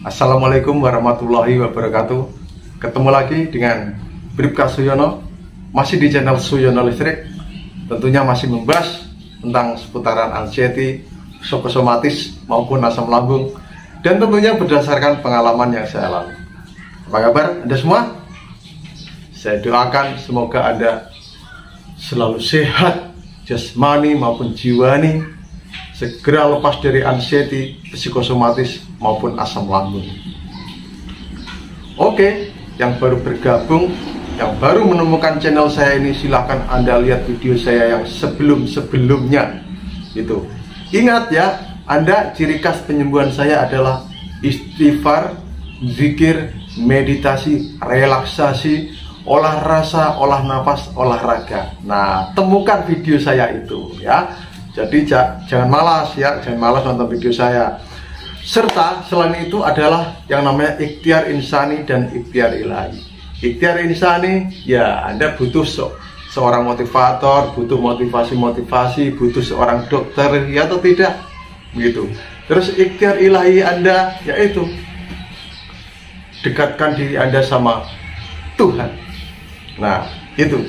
Assalamualaikum warahmatullahi wabarakatuh. Ketemu lagi dengan Bribka Suyono, masih di channel Suyono Listrik. Tentunya masih membahas tentang seputaran anxiety, psikosomatis maupun asam lambung, dan tentunya berdasarkan pengalaman yang saya alami. Apa kabar Anda semua? Saya doakan semoga Anda selalu sehat jasmani maupun jiwani, segera lepas dari anxiety, psikosomatis maupun asam lambung. Oke, yang baru bergabung, yang baru menemukan channel saya ini, silahkan Anda lihat video saya yang sebelum-sebelumnya. Gitu. Ingat ya, Anda, ciri khas penyembuhan saya adalah istighfar, zikir, meditasi, relaksasi, olah rasa, olah nafas, olahraga. Nah, temukan video saya itu ya. Jadi jangan malas ya, jangan malas nonton video saya. Serta selain itu adalah yang namanya ikhtiar insani dan ikhtiar ilahi. Ikhtiar insani ya, Anda butuh seorang motivator, butuh motivasi, butuh seorang dokter ya atau tidak begitu. Terus ikhtiar ilahi Anda yaitu dekatkan diri Anda sama Tuhan. Nah, itu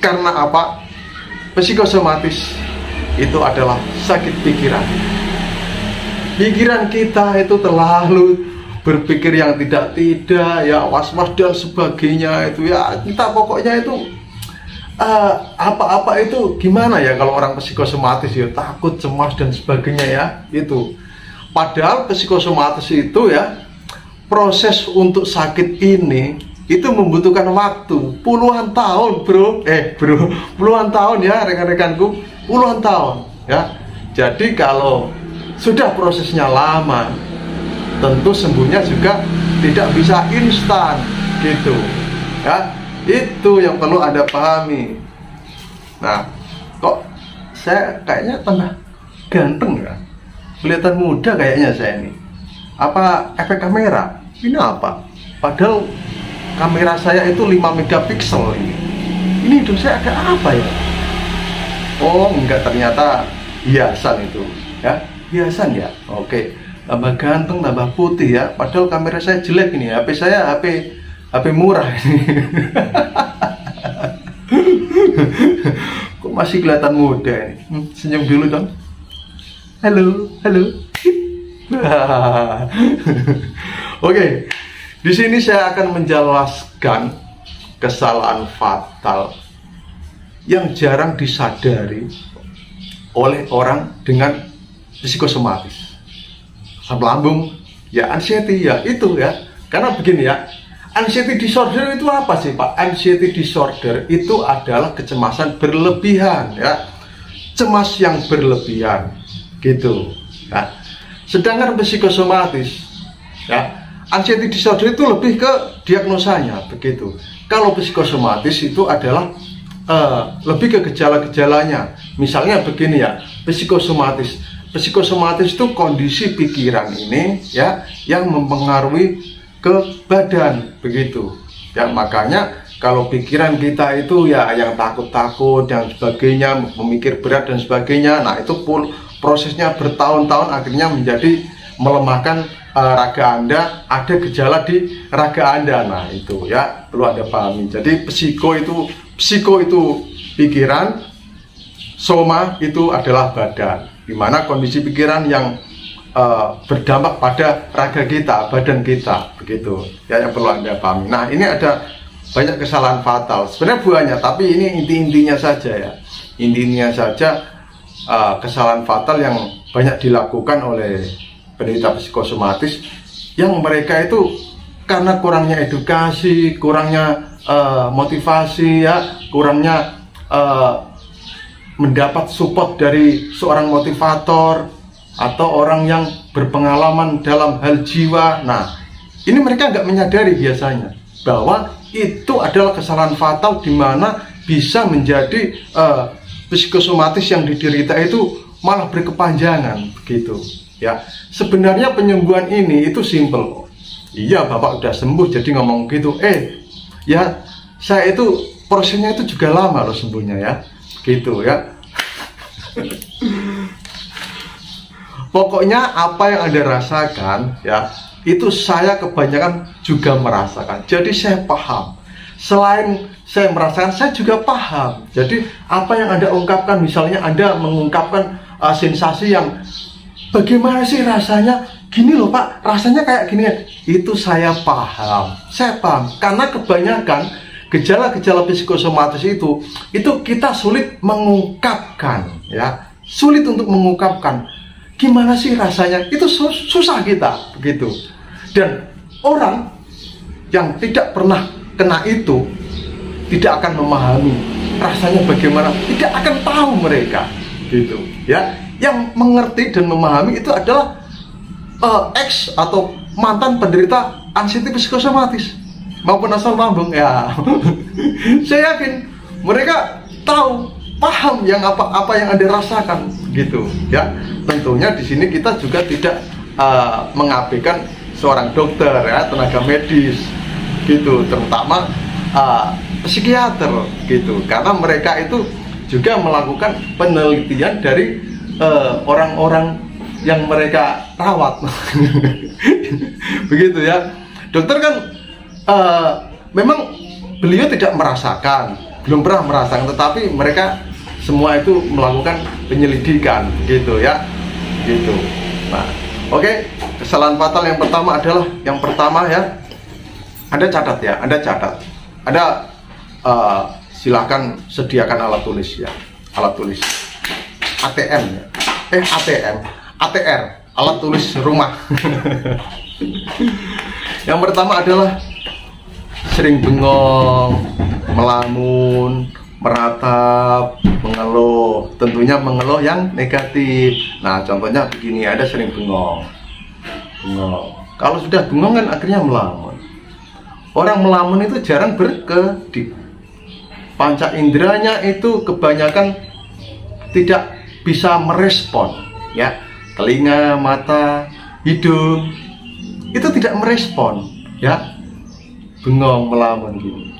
karena apa? Psikosomatis itu adalah sakit pikiran. Pikiran kita itu terlalu berpikir yang tidak ya, was-was dan sebagainya itu ya. Kita pokoknya itu apa-apa itu gimana ya, kalau orang psikosomatis ya takut, cemas dan sebagainya ya itu. Padahal psikosomatis itu ya, proses untuk sakit ini itu membutuhkan waktu puluhan tahun puluhan tahun ya rekan-rekanku, puluhan tahun ya. Jadi kalau sudah prosesnya lama, tentu sembuhnya juga tidak bisa instan gitu ya. Itu yang perlu Anda pahami. Nah, kok saya kayaknya tambah ganteng ya, kelihatan muda kayaknya saya ini. Apa efek kamera? Ini apa? Padahal kamera saya itu 5 megapiksel ini. Ini hidung saya agak apa ya? Oh enggak, ternyata hiasan itu ya, hiasan ya. Oke, tambah ganteng, tambah putih ya. Padahal kamera saya jelek ini. HP saya HP murah ini. Kok masih kelihatan muda ini? Senyum dulu dong. Halo. Oke. Di sini saya akan menjelaskan kesalahan fatal yang jarang disadari oleh orang dengan psikosomatis. Asam lambung, ya anxiety ya itu ya. Karena begini ya, anxiety disorder itu apa sih Pak? Anxiety disorder itu adalah kecemasan berlebihan ya. Cemas yang berlebihan gitu. Nah, sedangkan psikosomatis ya, anxiety disorder itu lebih ke diagnosanya begitu. Kalau psikosomatis itu adalah lebih ke gejala-gejalanya. Misalnya begini ya, psikosomatis itu kondisi pikiran ini ya yang mempengaruhi ke badan begitu. Ya, makanya kalau pikiran kita itu ya yang takut-takut dan sebagainya, memikir berat dan sebagainya, nah itu pun prosesnya bertahun-tahun akhirnya menjadi melemahkan raga Anda, ada gejala di raga Anda. Nah itu ya perlu Anda pahami. Jadi psiko itu pikiran, soma itu adalah badan, dimana kondisi pikiran yang berdampak pada raga kita, badan kita begitu ya, yang perlu Anda pahami. Nah ini ada banyak kesalahan fatal sebenarnya buahnya, tapi ini intinya saja ya, intinya saja kesalahan fatal yang banyak dilakukan oleh penderita psikosomatis, yang mereka itu karena kurangnya edukasi, kurangnya motivasi ya, kurangnya mendapat support dari seorang motivator atau orang yang berpengalaman dalam hal jiwa. Nah, ini mereka nggak menyadari biasanya bahwa itu adalah kesalahan fatal, di mana bisa menjadi psikosomatis yang diderita itu malah berkepanjangan begitu. Ya, sebenarnya penyembuhan ini itu simple. Iya, Bapak udah sembuh jadi ngomong gitu. Ya, saya itu prosesnya itu juga lama loh sembuhnya ya. Gitu ya. Pokoknya apa yang Anda rasakan ya, itu saya kebanyakan juga merasakan. Jadi saya paham. Selain saya merasakan, saya juga paham. Jadi apa yang Anda ungkapkan, misalnya Anda mengungkapkan sensasi yang bagaimana sih rasanya, gini loh Pak, rasanya kayak gini. Itu saya paham. Saya paham. Karena kebanyakan gejala-gejala psikosomatis itu kita sulit mengungkapkan, ya. Sulit untuk mengungkapkan. Gimana sih rasanya? Itu susah kita, begitu. Dan orang yang tidak pernah kena itu tidak akan memahami rasanya bagaimana, tidak akan tahu mereka, gitu, ya. Yang mengerti dan memahami itu adalah ex atau mantan penderita anxiety psikosomatis maupun asam lambung, ya. Saya yakin mereka tahu, paham yang apa yang Anda rasakan, gitu, ya. Tentunya di sini kita juga tidak mengabaikan seorang dokter, ya, tenaga medis, gitu, terutama psikiater, gitu, karena mereka itu juga melakukan penelitian dari orang-orang yang mereka rawat. Begitu, ya. Dokter kan memang beliau tidak merasakan, belum pernah merasakan, tetapi mereka semua itu melakukan penyelidikan, gitu, ya, gitu. Nah, oke, kesalahan fatal yang pertama adalah ya, Anda catat, ya, Anda catat. Anda silakan sediakan alat tulis, ya, alat tulis ATM, ya. ATR, alat tulis rumah. Yang pertama adalah sering bengong, melamun, meratap, mengeluh. Tentunya mengeluh yang negatif. Nah, contohnya begini, ada sering bengong. Kalau sudah bengong kan akhirnya melamun. Orang melamun itu jarang berkedip. Panca inderanya itu kebanyakan tidak bisa merespon, ya. Telinga, mata, hidung itu tidak merespon, ya. Bengong, melamun gini.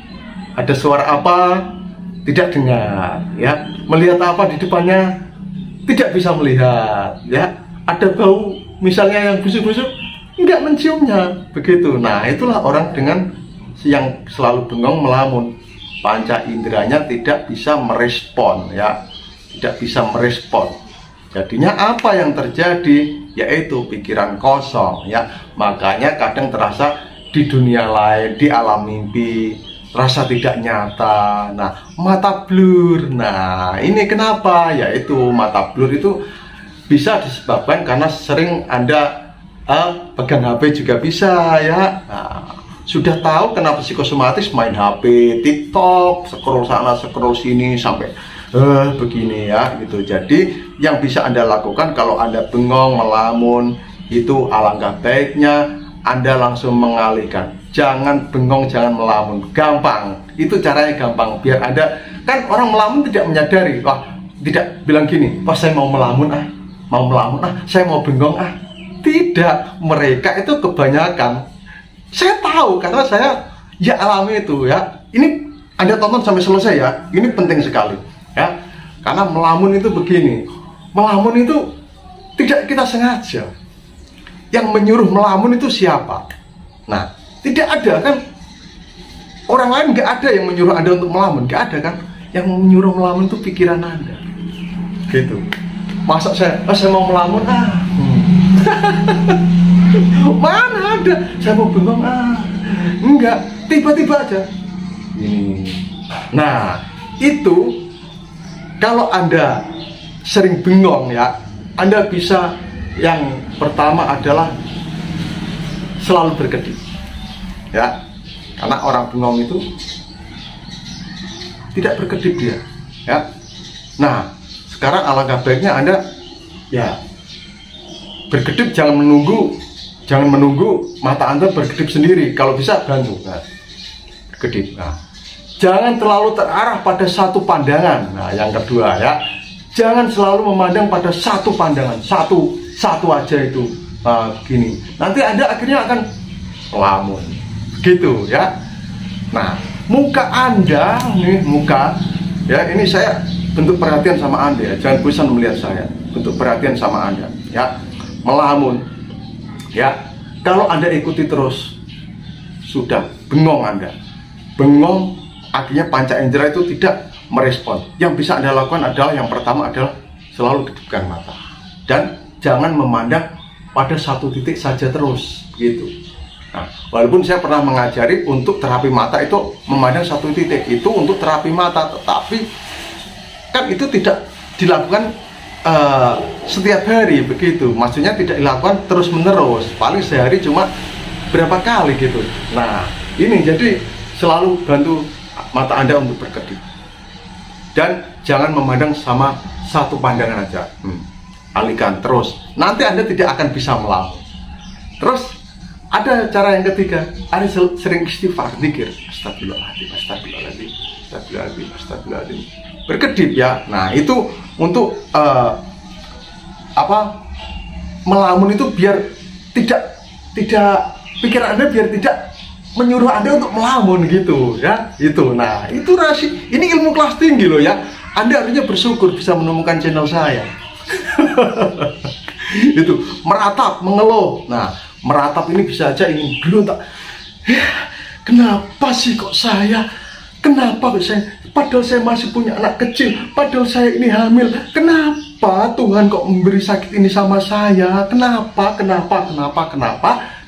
Ada suara apa tidak dengar, ya. Melihat apa di depannya tidak bisa melihat, ya. Ada bau misalnya yang busuk-busuk, enggak menciumnya, begitu. Nah, itulah orang dengan yang selalu bengong, melamun. Panca inderanya tidak bisa merespon, ya. Tidak bisa merespon. Jadinya apa yang terjadi? Yaitu pikiran kosong, ya. Makanya kadang terasa di dunia lain, di alam mimpi, rasa tidak nyata. Nah, mata blur. Nah, ini kenapa? Yaitu mata blur itu bisa disebabkan karena sering Anda pegang HP juga bisa, ya. Nah, sudah tahu kenapa psikosomatis, main HP, TikTok, scroll sana, scroll sini sampai begini, ya, gitu. Jadi yang bisa Anda lakukan kalau Anda bengong, melamun, itu alangkah baiknya Anda langsung mengalihkan. Jangan bengong, jangan melamun. Gampang. Itu caranya gampang. Biar Anda, kan orang melamun tidak menyadari. Wah, tidak bilang gini, wah saya mau melamun saya mau bengong Tidak. Mereka itu kebanyakan, saya tahu karena saya ya alami itu, ya. Ini Anda tonton sampai selesai, ya. Ini penting sekali, ya. Karena melamun itu begini. Melamun itu tidak kita sengaja. Yang menyuruh melamun itu siapa? Nah, tidak ada kan. Orang lain nggak ada yang menyuruh Anda untuk melamun, nggak ada kan. Yang menyuruh melamun itu pikiran Anda, gitu. Masa saya mau melamun, mana ada, saya mau bengong, enggak, tiba-tiba aja. Nah, itu kalau Anda sering bengong, ya, Anda bisa, yang pertama adalah selalu berkedip, ya. Karena orang bengong itu tidak berkedip dia, ya. Nah, sekarang alangkah baiknya Anda, ya, berkedip, jangan menunggu mata Anda berkedip sendiri. Kalau bisa bantu, berkedip. Nah, jangan terlalu terarah pada satu pandangan. Nah, yang kedua, ya, jangan selalu memandang pada satu pandangan, satu aja itu, gini. Nanti Anda akhirnya akan melamun, gitu, ya. Nah, muka Anda nih, ya, ini saya bentuk perhatian sama Anda, ya. Jangan bosan melihat saya, bentuk perhatian sama Anda, ya. Melamun, ya. Kalau Anda ikuti terus, sudah bengong Anda. Bengong, akhirnya panca indera itu tidak merespon. Yang bisa Anda lakukan adalah, yang pertama adalah selalu kedipkan mata. Dan jangan memandang pada satu titik saja terus, gitu. Nah, walaupun saya pernah mengajari untuk terapi mata itu memandang satu titik, itu untuk terapi mata, tetapi kan itu tidak dilakukan setiap hari begitu. Maksudnya tidak dilakukan terus menerus, paling sehari cuma berapa kali gitu. Nah, ini jadi selalu bantu mata Anda untuk berkedip. Dan jangan memandang sama satu pandangan aja. Alihkan terus. Nanti Anda tidak akan bisa melamun. Terus ada cara yang ketiga, Anda sering istighfar, zikir, astagfirullahaladzim, astagfirullahaladzim, astagfirullahaladzim, astagfirullahaladzim. Berkedip ya. Nah, itu untuk melamun itu biar tidak pikiran Anda biar tidak menyuruh Anda untuk melamun gitu ya. Itu. Nah, itu rahasia. Ini ilmu kelas tinggi loh ya. Anda harusnya bersyukur bisa menemukan channel saya. Itu meratap, mengeluh. Nah, meratap ini bisa aja ingin berontak. Kenapa sih kok saya? Kenapa saya? Padahal saya masih punya anak kecil. Padahal saya ini hamil. Kenapa Tuhan kok memberi sakit ini sama saya? Kenapa?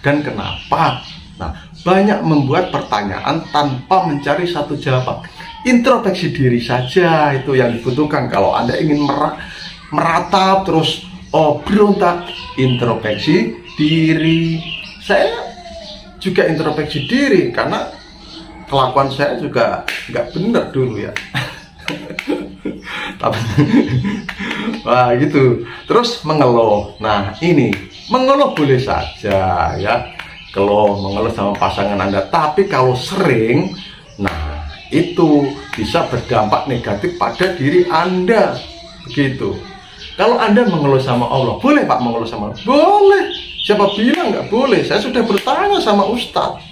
Dan kenapa? Nah, banyak membuat pertanyaan tanpa mencari satu jawaban. Introspeksi diri saja itu yang dibutuhkan. Kalau Anda ingin meratap terus berontak, introspeksi diri. Saya juga introspeksi diri karena kelakuan saya juga nggak benar dulu ya. Wah gitu. Terus mengeluh. Nah, ini mengeluh boleh saja ya. Mengeluh sama pasangan Anda. Tapi kalau sering, nah itu bisa berdampak negatif pada diri Anda. Begitu. Kalau Anda mengeluh sama Allah, boleh Pak mengeluh sama Allah? Boleh. Siapa bilang nggak boleh? Saya sudah bertanya sama Ustadz,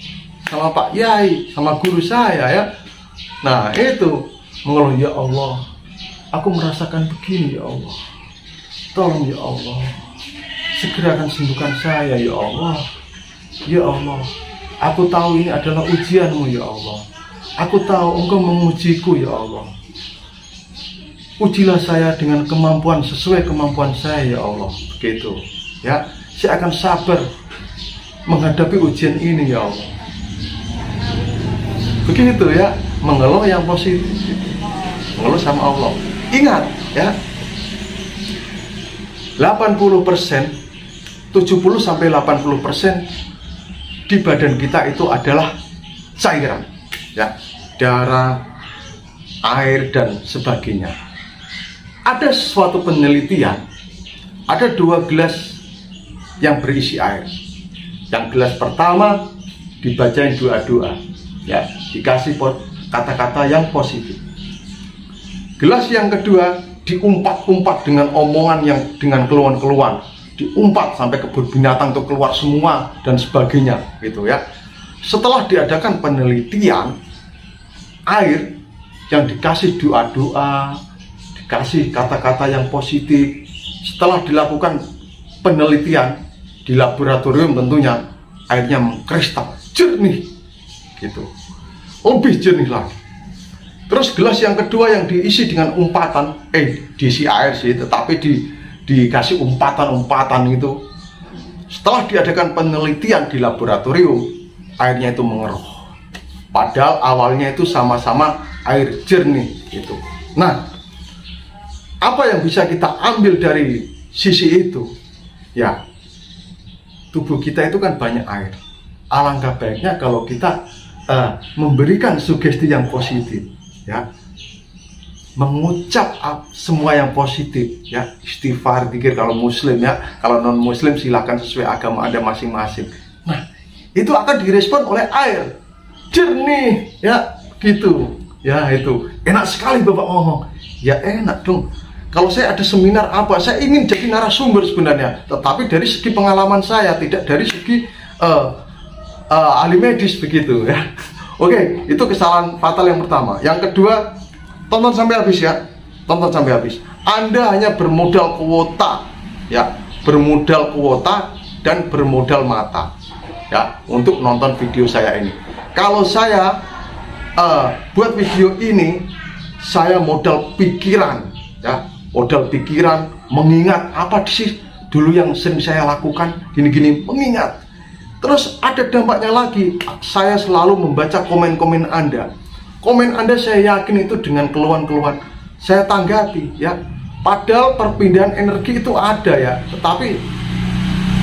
sama Pak Yai, sama guru saya ya. Nah itu mengeluh, ya Allah, aku merasakan begini ya Allah. Tolong ya Allah, segerakan sembuhkan saya ya Allah. Ya Allah, aku tahu ini adalah ujianmu ya Allah. Aku tahu Engkau mengujiku ya Allah. Ujilah saya dengan kemampuan sesuai kemampuan saya ya Allah. Begitu ya, saya akan sabar menghadapi ujian ini ya Allah. Begitu ya, mengeluh yang positif, mengeluh sama Allah. Ingat ya, 80%, 70-80% di badan kita itu adalah cairan ya, darah, air dan sebagainya. Ada suatu penelitian, ada 2 gelas yang berisi air. Yang gelas pertama dibacain doa-doa ya, dikasih kata-kata yang positif. Gelas yang kedua diumpat-umpat dengan omongan yang dengan keluhan-keluhan, diumpat sampai kebun binatang untuk keluar semua dan sebagainya gitu ya. Setelah diadakan penelitian, air yang dikasih doa-doa, dikasih kata-kata yang positif, setelah dilakukan penelitian di laboratorium tentunya, airnya mengkristal jernih gitu, lebih jernih lagi. Terus gelas yang kedua yang diisi dengan umpatan, diisi air sih, tetapi dikasih umpatan-umpatan itu. Setelah diadakan penelitian di laboratorium, airnya itu mengeruh. Padahal awalnya itu sama-sama air jernih gitu. Nah, apa yang bisa kita ambil dari sisi itu? Ya, tubuh kita itu kan banyak air. Alangkah baiknya kalau kita memberikan sugesti yang positif, ya, mengucap semua yang positif, ya, istighfar, zikir kalau muslim ya, kalau non muslim silakan sesuai agama Anda masing-masing. Nah, itu akan direspon oleh air jernih, ya, gitu, ya. Itu enak sekali Bapak ngomong, ya enak dong. Kalau saya ada seminar apa, saya ingin jadi narasumber sebenarnya, tetapi dari segi pengalaman saya, tidak dari segi ahli medis begitu ya. Oke, itu kesalahan fatal yang pertama. Yang kedua, tonton sampai habis ya, tonton sampai habis. Anda hanya bermodal kuota, ya, bermodal kuota dan bermodal mata. ya untuk nonton video saya ini. Kalau saya buat video ini, saya modal pikiran, ya, modal pikiran, mengingat apa sih dulu yang sering saya lakukan, gini-gini, mengingat. Terus ada dampaknya lagi, saya selalu membaca komen-komen Anda. Komen Anda saya yakin itu dengan keluhan-keluhan saya tanggapi, ya. Padahal perpindahan energi itu ada, ya, tetapi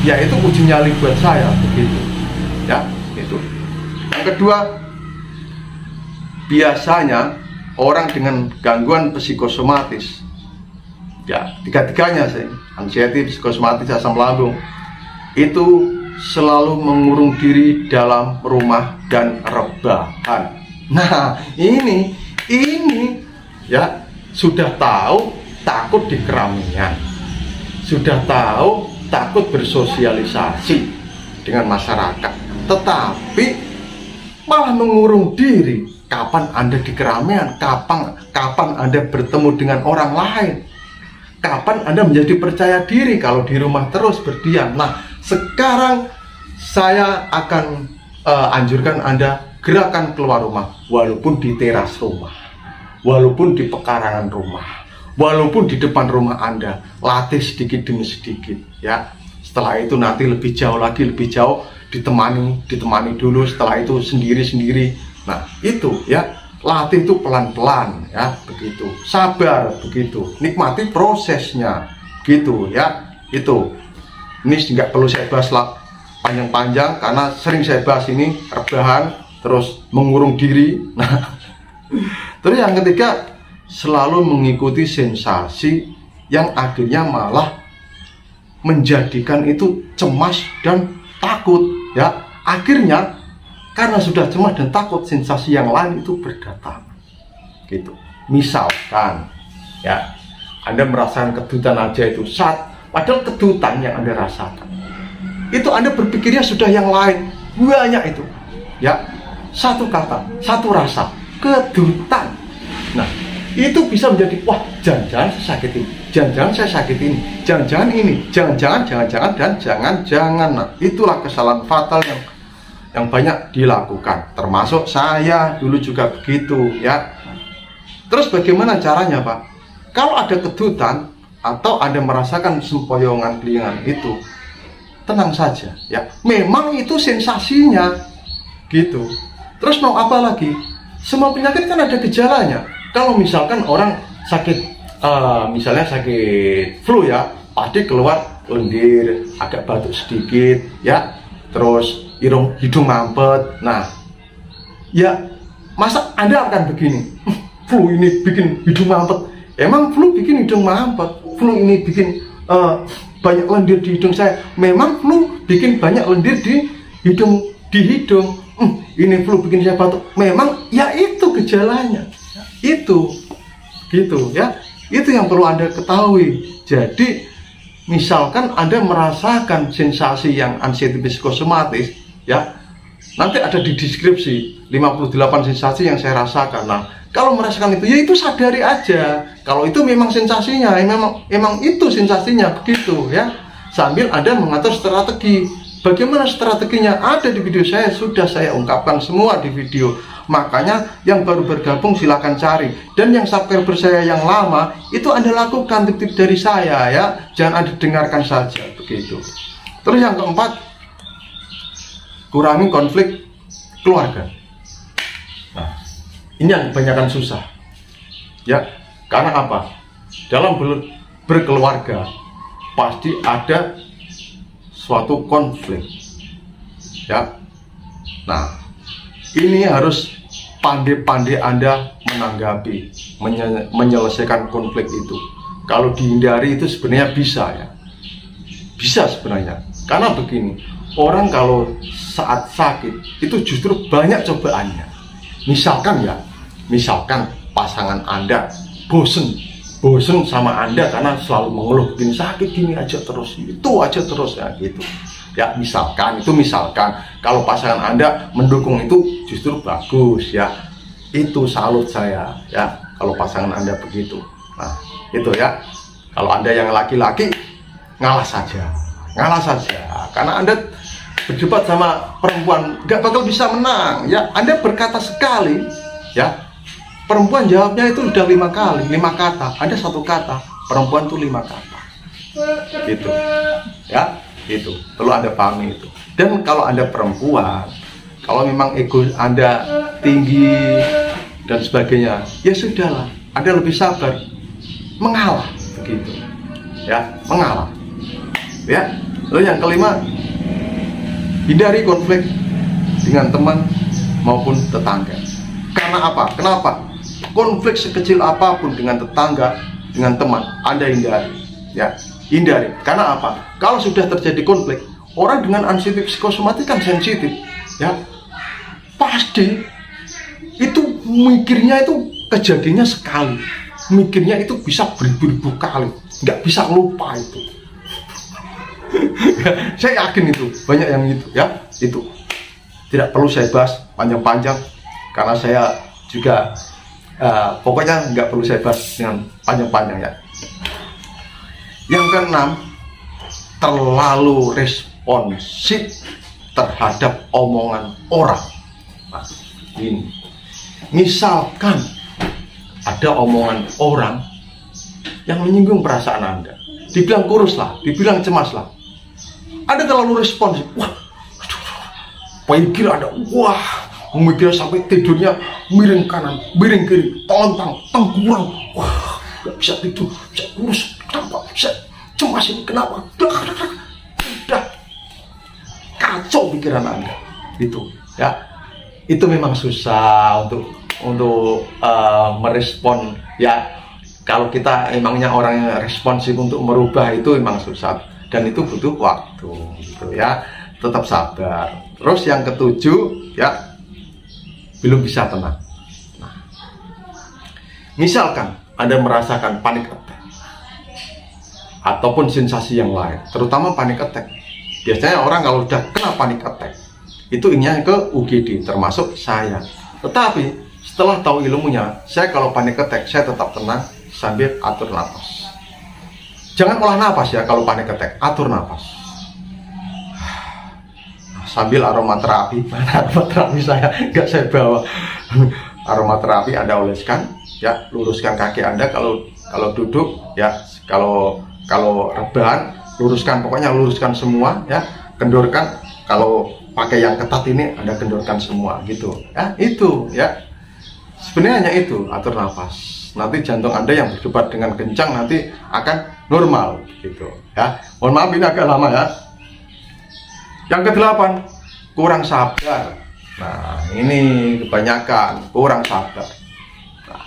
ya itu uji nyali buat saya begitu, ya, itu. Yang kedua, biasanya orang dengan gangguan psikosomatis, ya, tiga-tiganya sih, anxiety, psikosomatis, asam lambung, itu selalu mengurung diri dalam rumah dan rebahan. Nah, ini ya, sudah tahu takut di keramaian, sudah tahu takut bersosialisasi dengan masyarakat, tetapi malah mengurung diri. Kapan Anda di keramaian? Kapan Anda bertemu dengan orang lain? Kapan Anda menjadi percaya diri kalau di rumah terus berdiam? Nah, sekarang saya akan anjurkan Anda gerakan keluar rumah, walaupun di teras rumah, walaupun di pekarangan rumah, walaupun di depan rumah Anda, latih sedikit demi sedikit, ya. Setelah itu nanti lebih jauh lagi, lebih jauh ditemani dulu, setelah itu sendiri-sendiri. Nah, itu ya, latih itu pelan-pelan, ya, begitu, sabar, begitu, nikmati prosesnya, gitu, ya. Itu ini nggak perlu saya bahas lah panjang-panjang karena sering saya bahas ini, rebahan, terus mengurung diri. Nah, terus yang ketiga, selalu mengikuti sensasi yang akhirnya malah menjadikan itu cemas dan takut, ya. Akhirnya karena sudah cemas dan takut, sensasi yang lain itu berdatang, gitu. Misalkan, ya, Anda merasakan kedutan aja itu padahal kedutan yang Anda rasakan itu Anda berpikirnya sudah yang lain, banyak itu, ya. Satu kata, satu rasa, kedutan. Nah, itu bisa menjadi, wah, jangan-jangan saya sakit ini, jangan-jangan saya sakit ini, jangan-jangan ini, jangan-jangan, dan jangan-jangan. Nah, itulah kesalahan fatal yang banyak dilakukan, termasuk saya dulu juga begitu, ya. Terus bagaimana caranya, Pak? Kalau ada kedutan atau Anda merasakan sempoyongan kelingan itu, tenang saja, ya. Memang itu sensasinya, gitu. Terus mau apa lagi? Semua penyakit kan ada gejalanya. Kalau misalkan orang sakit, misalnya sakit flu, ya, pasti keluar lendir, agak batuk sedikit, ya, terus hidung mampet. Nah, ya, masa Anda akan begini, flu ini bikin hidung mampet? Emang flu bikin hidung mampet? Flu ini bikin banyak lendir di hidung saya? Memang flu bikin banyak lendir di hidung. Ini flu bikin saya batuk? Memang, ya, itu gejalanya. Itu, gitu, ya. Itu yang perlu Anda ketahui. Jadi, misalkan Anda merasakan sensasi yang anxiety psikosomatis, ya, nanti ada di deskripsi 58 sensasi yang saya rasakan. Nah, kalau merasakan itu, ya itu sadari aja. Kalau itu memang sensasinya, memang itu sensasinya, begitu, ya. Sambil Anda mengatur strategi. Bagaimana strateginya? Ada di video saya, sudah saya ungkapkan semua di video. Makanya yang baru bergabung silahkan cari. Dan yang subscriber saya yang lama, itu Anda lakukan tip-tip dari saya, ya. Jangan Anda dengarkan saja, begitu. Terus yang keempat, kurangi konflik keluarga. Nah, ini yang kebanyakan susah, ya. Karena apa? Dalam berkeluarga pasti ada suatu konflik, ya. Nah, ini harus pandai-pandai Anda menanggapi, menyelesaikan konflik itu. Kalau dihindari itu sebenarnya bisa, ya, bisa sebenarnya. Karena begini, orang kalau saat sakit itu justru banyak cobaannya. Misalkan pasangan Anda bosen sama Anda karena selalu mengeluh, bikin sakit gini aja terus, itu aja terus, ya, gitu. Ya, misalkan kalau pasangan Anda mendukung itu justru bagus, ya. Itu salut saya, ya, kalau pasangan Anda begitu. Nah, itu, ya. Kalau Anda yang laki-laki, ngalah saja. Karena Anda berdebat sama perempuan nggak bakal bisa menang ya. Anda berkata sekali ya, perempuan jawabnya itu udah 5 kali, 5 kata. Anda 1 kata, perempuan tuh 5 kata gitu ya. Itu perlu Anda pahami itu. Dan kalau Anda perempuan, kalau memang ego Anda tinggi dan sebagainya, ya sudahlah, Anda lebih sabar, mengalah begitu ya, mengalah ya. Lalu yang kelima, hindari konflik dengan teman maupun tetangga. Karena apa? Kenapa? Konflik sekecil apapun dengan tetangga, dengan teman, Anda hindari ya, hindari. Karena apa? Kalau sudah terjadi konflik, orang dengan ansitif psikosomatik kan sensitif ya, pasti itu mikirnya itu kejadiannya sekali, mikirnya itu bisa beribu-ribu kali, nggak bisa lupa itu. Saya yakin itu banyak yang itu ya. Itu tidak perlu saya bahas panjang-panjang karena saya juga pokoknya nggak perlu saya bahas dengan panjang-panjang ya. Yang keenam, terlalu responsif terhadap omongan orang. Nah, ini misalkan ada omongan orang yang menyinggung perasaan Anda, dibilang kurus lah, dibilang cemas lah, Anda terlalu responsif. Wah, pikir Anda, wah, mikir sampai tidurnya miring kanan, miring kiri, telentang, tengkurang, wah, gak bisa tidur, bisa kurus, kenapa, bisa cemas ini, kenapa, udah kacau pikiran Anda, itu, ya, itu memang susah untuk merespon, ya. Kalau kita emangnya orang yang responsif untuk merubah itu memang susah dan itu butuh waktu, gitu ya. Tetap sabar. Terus yang ketujuh, ya, belum bisa tenang. Nah, misalkan Anda merasakan panic attack ataupun sensasi yang lain, terutama panic attack. Biasanya orang kalau sudah kena panic attack itu inginnya ke UGD, termasuk saya. Tetapi setelah tahu ilmunya, saya kalau panic attack saya tetap tenang sambil atur nafas. Jangan olah nafas ya kalau panic attack, atur nafas. Sambil aromaterapi, mana aromaterapi saya nggak saya bawa. Aromaterapi Anda oleskan, ya, luruskan kaki Anda kalau duduk, ya, kalau rebahan, luruskan, pokoknya luruskan semua, ya, kendorkan. Kalau pakai yang ketat ini Anda kendorkan semua, gitu, ya, itu, ya. Sebenarnya hanya itu, atur nafas. Nanti jantung Anda yang berdebar dengan kencang nanti akan normal, gitu ya. Mohon maaf ini agak lama ya. Yang ke-8, kurang sabar. Nah, ini kebanyakan kurang sabar. Nah,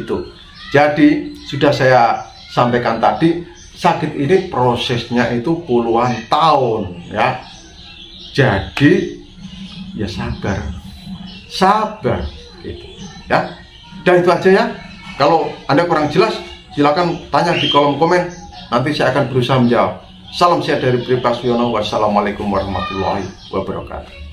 itu. Jadi sudah saya sampaikan tadi, sakit ini prosesnya itu puluhan tahun ya. Jadi ya sabar gitu ya. Dan itu aja ya. Kalau Anda kurang jelas, silakan tanya di kolom komen. Nanti saya akan berusaha menjawab. Salam sehat dari Bri Prasetyono. Wassalamualaikum warahmatullahi wabarakatuh.